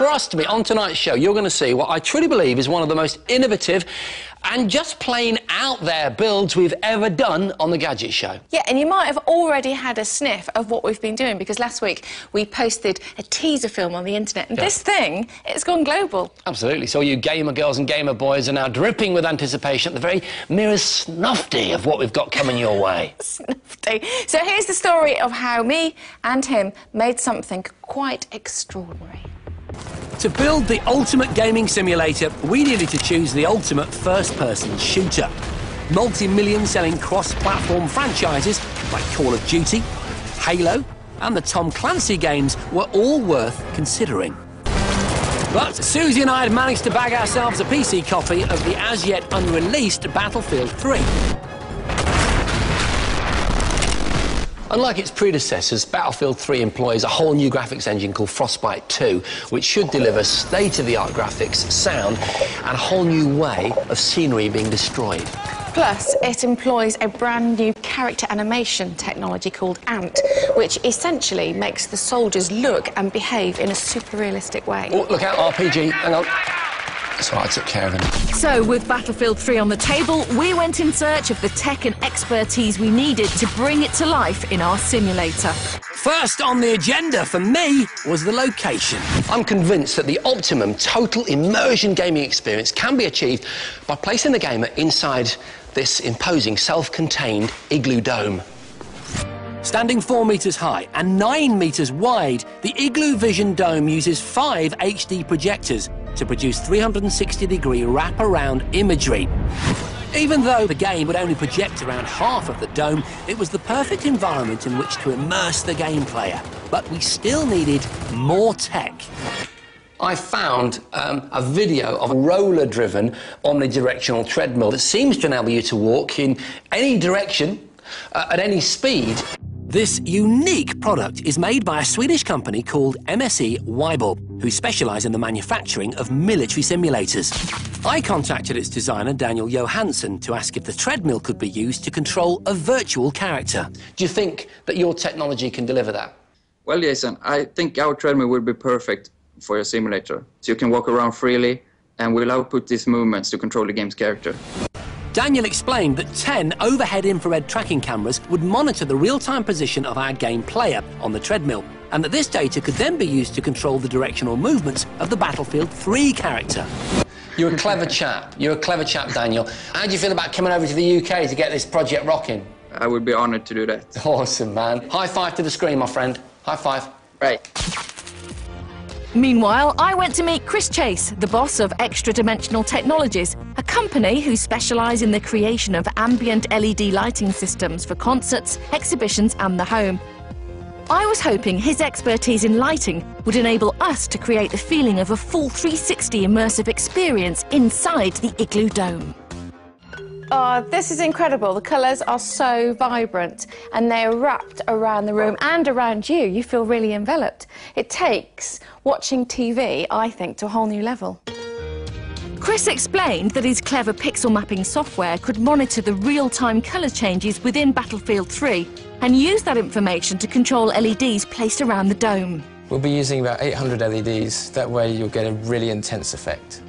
trust me, on tonight's show, you're going to see what I truly believe is one of the most innovative and just plain out there builds we've ever done on the Gadget Show. Yeah, and you might have already had a sniff of what we've been doing, because last week we posted a teaser film on the internet, and this thing, it's gone global. Absolutely. So you gamer girls and gamer boys are now dripping with anticipation at the very merest snufty of what we've got coming your way. Snufty. So here's the story of how me and him made something quite extraordinary. To build the ultimate gaming simulator, we needed to choose the ultimate first-person shooter. Multi-million selling cross-platform franchises like Call of Duty, Halo and the Tom Clancy games were all worth considering. But Susie and I had managed to bag ourselves a PC copy of the as-yet unreleased Battlefield 3. Unlike its predecessors, Battlefield 3 employs a whole new graphics engine called Frostbite 2, which should deliver state-of-the-art graphics, sound, and a whole new way of scenery being destroyed. Plus, it employs a brand new character animation technology called Ant, which essentially makes the soldiers look and behave in a super realistic way. Oh, look out, RPG, hang on. That's right, I took care of him. So, with Battlefield 3 on the table, we went in search of the tech and expertise we needed to bring it to life in our simulator. First on the agenda for me was the location. I'm convinced that the optimum total immersion gaming experience can be achieved by placing the gamer inside this imposing self-contained igloo dome. Standing 4 metres high and 9 metres wide, the Igloo Vision Dome uses 5 HD projectors to produce 360-degree wrap-around imagery. Even though the game would only project around half of the dome, it was the perfect environment in which to immerse the game player. But we still needed more tech. I found a video of a roller-driven omnidirectional treadmill that seems to enable you to walk in any direction, at any speed. This unique product is made by a Swedish company called MSE Weibel, who specialise in the manufacturing of military simulators. I contacted its designer, Daniel Johansson, to ask if the treadmill could be used to control a virtual character. Do you think that your technology can deliver that? Well, Jason, I think our treadmill would be perfect for your simulator. So you can walk around freely, and we'll output these movements to control the game's character. Daniel explained that 10 overhead infrared tracking cameras would monitor the real-time position of our game player on the treadmill, and that this data could then be used to control the directional movements of the Battlefield 3 character. You're a clever chap. You're a clever chap, Daniel. How do you feel about coming over to the UK to get this project rocking? I would be honoured to do that. Awesome, man. High five to the screen, my friend. High five. Right. Meanwhile, I went to meet Chris Chase, the boss of Extra Dimensional Technologies, a company who specialise in the creation of ambient LED lighting systems for concerts, exhibitions and the home. I was hoping his expertise in lighting would enable us to create the feeling of a full 360 immersive experience inside the Igloo Dome. Oh, this is incredible. The colours are so vibrant and they're wrapped around the room and around you. You feel really enveloped. It takes watching TV, I think, to a whole new level. Chris explained that his clever pixel mapping software could monitor the real-time colour changes within Battlefield 3 and use that information to control LEDs placed around the dome. We'll be using about 800 LEDs. That way you'll get a really intense effect.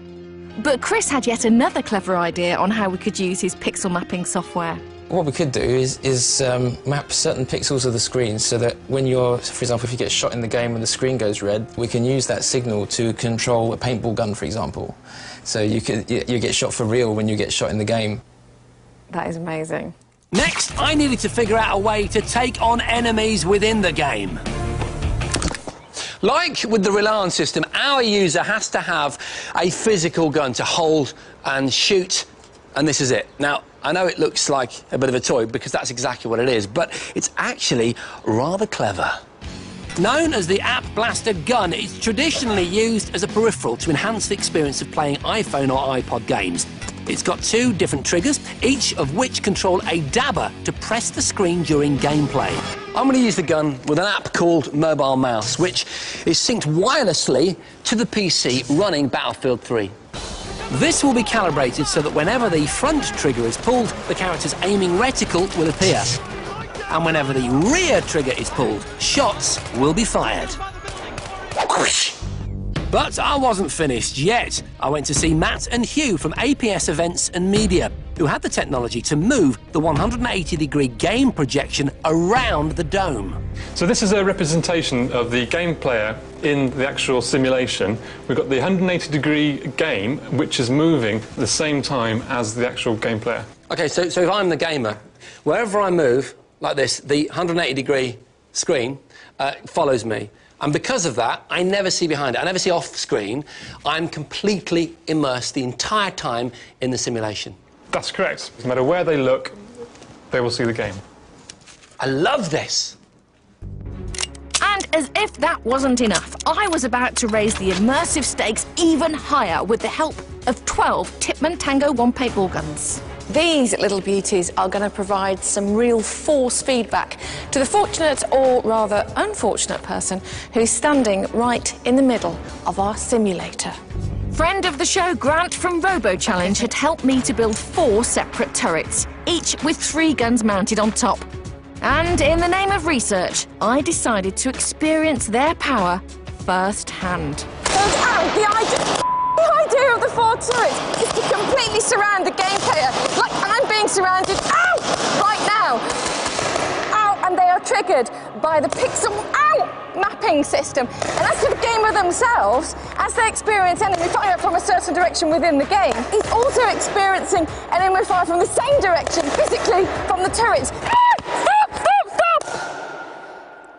But Chris had yet another clever idea on how we could use his pixel mapping software. What we could do is map certain pixels of the screen so that when you're, for example, if you get shot in the game and the screen goes red, we can use that signal to control a paintball gun, for example. So you get shot for real when you get shot in the game. That is amazing. Next, I needed to figure out a way to take on enemies within the game. Like with the Reliance system, our user has to have a physical gun to hold and shoot, and this is it. Now, I know it looks like a bit of a toy because that's exactly what it is, but it's actually rather clever. Known as the App Blaster gun, it's traditionally used as a peripheral to enhance the experience of playing iPhone or iPod games. It's got 2 different triggers, each of which control a dabber to press the screen during gameplay. I'm going to use the gun with an app called Mobile Mouse, which is synced wirelessly to the PC running Battlefield 3. This will be calibrated so that whenever the front trigger is pulled, the character's aiming reticle will appear. And whenever the rear trigger is pulled, shots will be fired. But I wasn't finished yet. I went to see Matt and Hugh from APS Events and Media, who had the technology to move the 180-degree game projection around the dome. So this is a representation of the game player in the actual simulation. We've got the 180-degree game, which is moving at the same time as the actual game player. OK, so if I'm the gamer, wherever I move, like this, the 180-degree screen follows me. And because of that, I never see behind it. I never see off-screen. I'm completely immersed the entire time in the simulation. That's correct. No matter where they look, they will see the game. I love this. And as if that wasn't enough, I was about to raise the immersive stakes even higher with the help of 12 Tipman Tango 1 paintball guns. These little beauties are going to provide some real force feedback to the fortunate, or rather unfortunate person who's standing right in the middle of our simulator. Friend of the show, Grant from Robo Challenge, had helped me to build 4 separate turrets, each with 3 guns mounted on top. And in the name of research, I decided to experience their power firsthand. The idea of the 4 turrets is to completely surround the game player, like I'm being surrounded, right now. And they are triggered by the pixel, mapping system. And as for the gamer themselves, as they experience enemy fire from a certain direction within the game, he's also experiencing enemy fire from the same direction, physically, from the turrets. Stop!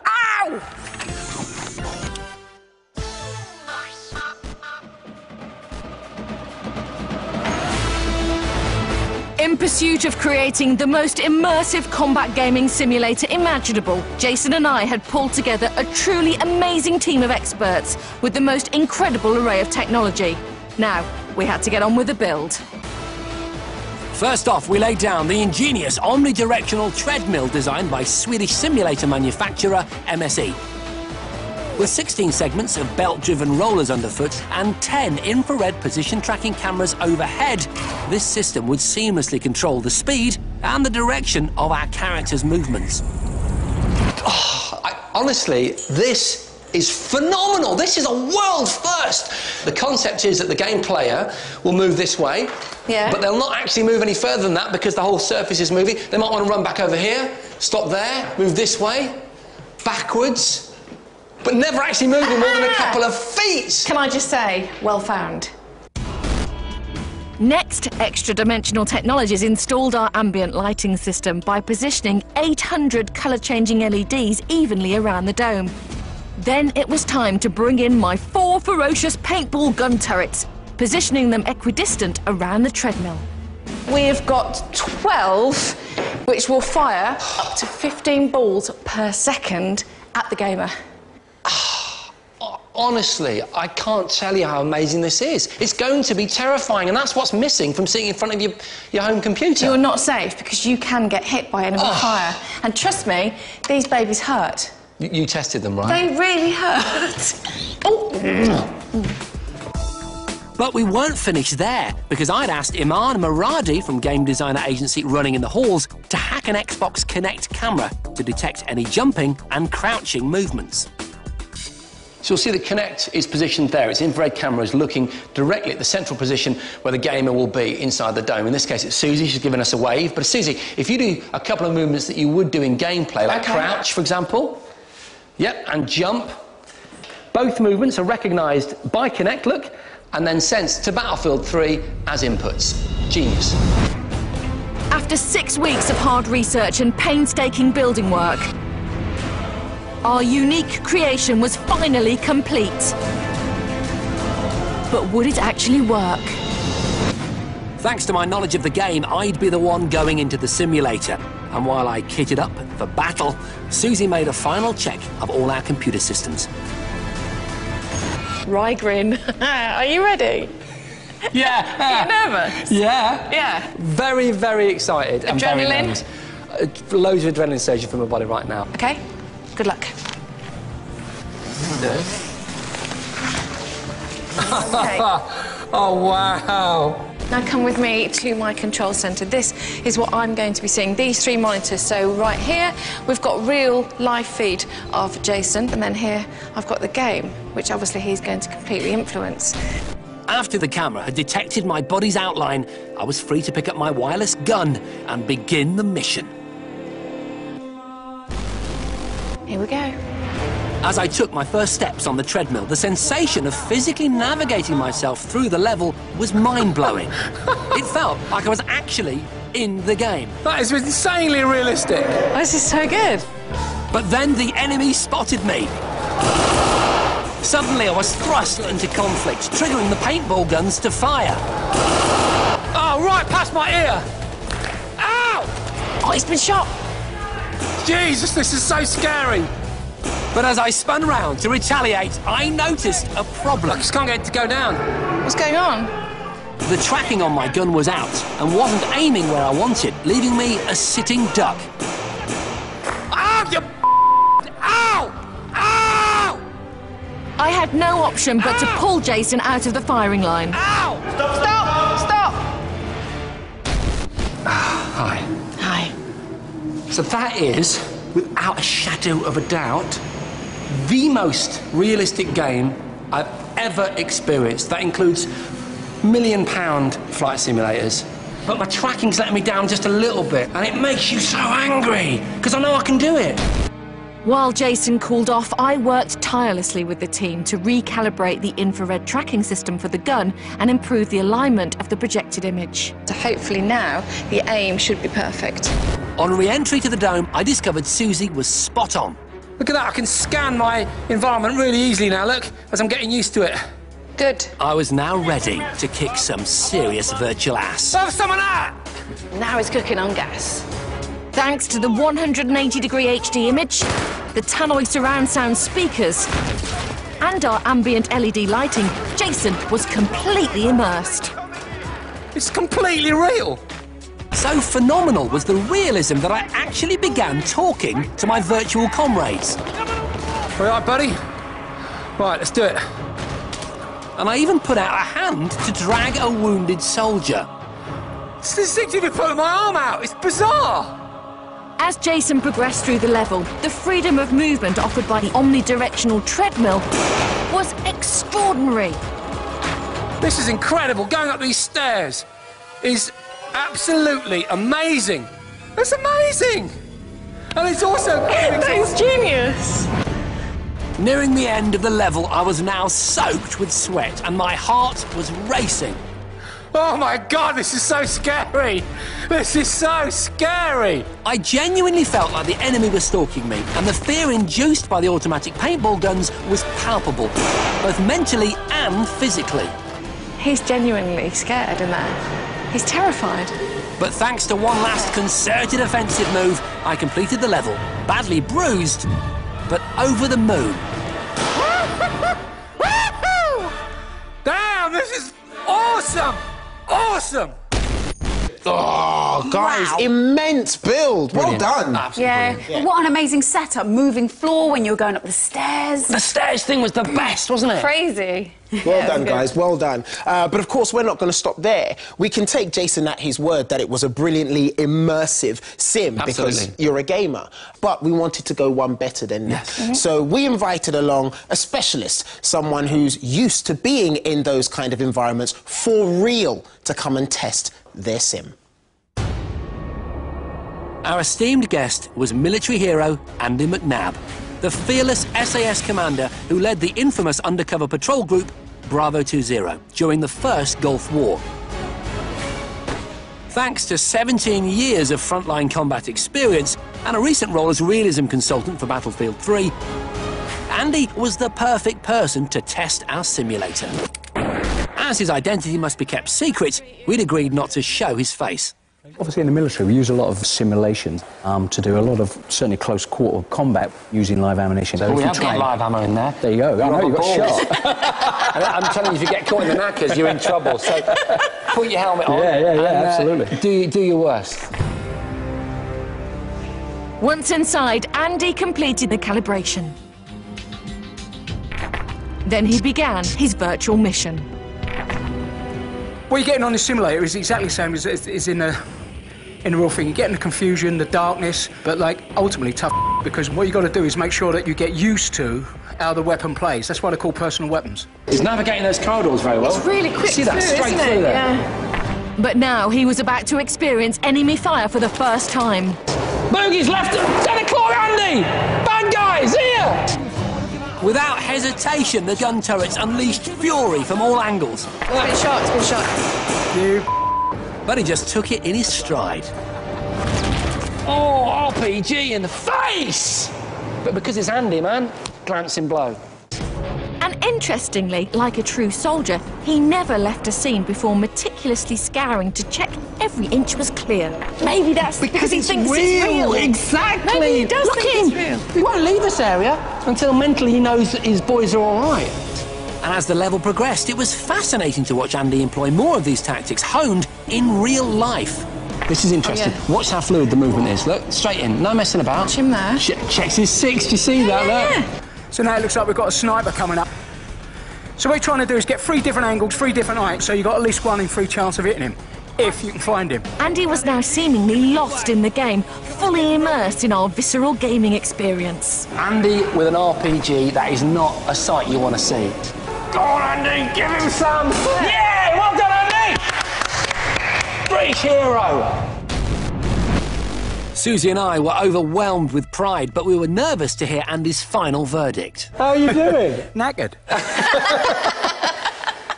Ow! In pursuit of creating the most immersive combat gaming simulator imaginable, Jason and I had pulled together a truly amazing team of experts with the most incredible array of technology. Now, we had to get on with the build. First off, we laid down the ingenious omnidirectional treadmill designed by Swedish simulator manufacturer MSE. With 16 segments of belt-driven rollers underfoot and 10 infrared position tracking cameras overhead, this system would seamlessly control the speed and the direction of our characters' movements. Honestly, this is phenomenal. This is a world first. The concept is that the game player will move this way, but they'll not actually move any further than that because the whole surface is moving. They might want to run back over here, stop there, move this way, backwards, but never actually moving more than a couple of feet. Can I just say, well found. Next, Extra Dimensional Technologies installed our ambient lighting system by positioning 800 colour-changing LEDs evenly around the dome. Then it was time to bring in my 4 ferocious paintball gun turrets, positioning them equidistant around the treadmill. We've got 12, which will fire up to 15 balls per second at the gamer. Honestly, I can't tell you how amazing this is. It's going to be terrifying, and that's what's missing from sitting in front of your home computer. You're not safe because you can get hit by enemy fire. And trust me, these babies hurt. You tested them, right? They really hurt. But we weren't finished there, because I'd asked Iman Maradi from game designer agency Running in the Halls to hack an Xbox Kinect camera to detect any jumping and crouching movements. So you'll see the Kinect is positioned there. Its infrared camera is looking directly at the central position where the gamer will be inside the dome. In this case, it's Susie. She's given us a wave. But Susie, if you do a couple of movements that you would do in gameplay, like crouch, for example, and jump, both movements are recognised by Kinect, look, and then sent to Battlefield 3 as inputs. Genius. After 6 weeks of hard research and painstaking building work, our unique creation was finally complete. But would it actually work? Thanks to my knowledge of the game, I'd be the one going into the simulator. And while I kitted up for battle, Susie made a final check of all our computer systems. Rygrin, are you ready? Yeah. Are you nervous? Yeah. Yeah. Very, very excited. Adrenaline? And very nervous. Loads of adrenaline surging from my body right now. Okay. Good luck. Okay. Oh, wow. Now come with me to my control centre. This is what I'm going to be seeing, these 3 monitors. So right here, we've got real live feed of Jason, and then here I've got the game, which obviously he's going to completely influence. After the camera had detected my body's outline, I was free to pick up my wireless gun and begin the mission. Here we go. As I took my first steps on the treadmill, the sensation of physically navigating myself through the level was mind-blowing. It felt like I was actually in the game. That is insanely realistic. Oh, this is so good. But then the enemy spotted me. Suddenly I was thrust into conflict, triggering the paintball guns to fire. Oh, right past my ear. Ow! Oh, he's been shot. Jesus, this is so scary. But as I spun round to retaliate, I noticed a problem. I just can't get it to go down. What's going on? The tracking on my gun was out and wasn't aiming where I wanted, leaving me a sitting duck. Ow, you Ow! Ow! I had no option but to pull Jason out of the firing line. Ow! Stop! Hi. Hi. So that is, without a shadow of a doubt, the most realistic game I've ever experienced. That includes £1 million flight simulators. But my tracking's letting me down just a little bit, and it makes you so angry, because I know I can do it. While Jason cooled off, I worked tirelessly with the team to recalibrate the infrared tracking system for the gun and improve the alignment of the projected image. So hopefully now the aim should be perfect. On re-entry to the dome, I discovered Susie was spot on. Look at that, I can scan my environment really easily now, look, as I'm getting used to it. Good. I was now ready to kick some serious virtual ass. Have someone out! Now it's cooking on gas. Thanks to the 180-degree HD image, the Tannoy surround sound speakers, and our ambient LED lighting, Jason was completely immersed. It's completely real. So phenomenal was the realism that I actually began talking to my virtual comrades. All right, buddy? Right, let's do it. And I even put out a hand to drag a wounded soldier. It's instinctively pulling my arm out. It's bizarre. As Jason progressed through the level, the freedom of movement offered by the omnidirectional treadmill was extraordinary. This is incredible. Going up these stairs is absolutely amazing. It's amazing. And it's also... That's genius. Nearing the end of the level, I was now soaked with sweat and my heart was racing. Oh my God, this is so scary. This is so scary. I genuinely felt like the enemy was stalking me, and the fear induced by the automatic paintball guns was palpable, both mentally and physically. He's genuinely scared in there. He's terrified. But thanks to one last concerted offensive move, I completed the level, badly bruised, but over the moon. Damn, this is awesome! Awesome! Oh, guys, Wow. immense build. Brilliant. Well done. Absolutely brilliant. What an amazing setup. Moving floor when you were going up the stairs. The stairs thing was the best, wasn't it? Crazy. Well done, guys, well done. But of course, we're not going to stop there. We can take Jason at his word that it was a brilliantly immersive sim because you're a gamer. But we wanted to go one better than that. So we invited along a specialist, someone who's used to being in those kind of environments for real, to come and test their sim. Our esteemed guest was military hero Andy McNabb, the fearless SAS commander who led the infamous undercover patrol group Bravo 20 during the First Gulf War. Thanks to 17 years of frontline combat experience and a recent role as realism consultant for Battlefield 3, Andy was the perfect person to test our simulator. As his identity must be kept secret, we'd agreed not to show his face. Obviously in the military we use a lot of simulations to do a lot of certainly close quarter combat using live ammunition. So we have got live ammo in there. There you go. I know you got shot. I'm telling you, if you get caught in the knackers, you're in trouble. So put your helmet on. Yeah, absolutely. Do your worst. Once inside, Andy completed the calibration. Then he began his virtual mission. What you're getting on the simulator is exactly the same as in the real thing. You're getting the confusion, the darkness, but like ultimately tough, because what you got to do is make sure that you get used to how the weapon plays. That's why they're called personal weapons. He's navigating those corridors very well. It's really quick. See that straight isn't through it? there. Yeah. But now he was about to experience enemy fire for the first time. Boogie's left. Santa Claus, Andy! Bad guys, here! Without hesitation, the gun turrets unleashed fury from all angles. It's been shot, it's been shot. But he just took it in his stride. Oh, RPG in the face! But because it's Andy, man, glancing blow. And interestingly, like a true soldier, he never left a scene before meticulously scouring to check every inch was clear. Maybe that's because he thinks it's real. Exactly. Maybe he does Look think him. it's real. He won't leave this area until mentally he knows that his boys are all right. And as the level progressed, it was fascinating to watch Andy employ more of these tactics, honed in real life. This is interesting. Oh, yeah. Watch how fluid the movement is. Look, straight in, no messing about. Watch him there. Checks his six, do you see that? Look. So now it looks like we've got a sniper coming up. So what we're trying to do is get 3 different angles, 3 different heights, so you've got at least 1 in 3 chance of hitting him, if you can find him. Andy was now seemingly lost in the game, fully immersed in our visceral gaming experience. Andy with an RPG, that is not a sight you want to see. Go on, Andy, give him some. Yeah, well done, Andy! British hero. Susie and I were overwhelmed with pride, but we were nervous to hear Andy's final verdict. How are you doing? Knackered.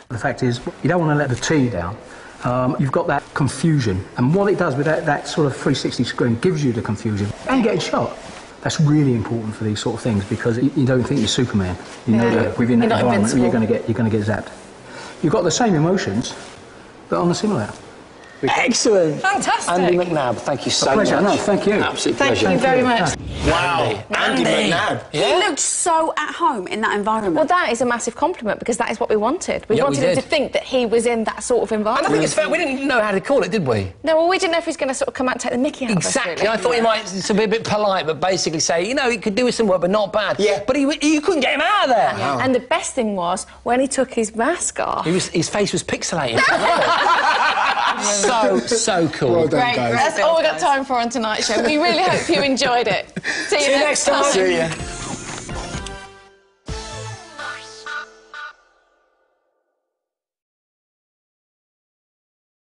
The fact is, you don't want to let the T down. You've got that confusion, and what it does with that sort of 360 screen gives you the confusion. And getting shot. That's really important for these sort of things, because you don't think you're Superman. You know that within that environment you're going to get zapped. You've got the same emotions, but on the simulator. Excellent. Fantastic. Andy McNabb, thank you so much. No, thank you. Absolute pleasure. Thank you very much. Wow. Andy McNabb. He looked so at home in that environment. Well, that is a massive compliment, because that is what we wanted. We wanted him to think that he was in that sort of environment. And I think it's fair, we didn't know how to call it, did we? No, well, we didn't know if he was going to sort of come out and take the mickey out of us, Exactly. really. I thought he might be a bit polite, but basically say, you know, he could do with some work, but not bad. Yeah. But you couldn't get him out of there. Yeah. And the best thing was, when he took his mask off... His face was pixelating. So cool. Well done, Great. guys. That's all we've got time for on tonight's show. We really hope you enjoyed it. See you next time. See you.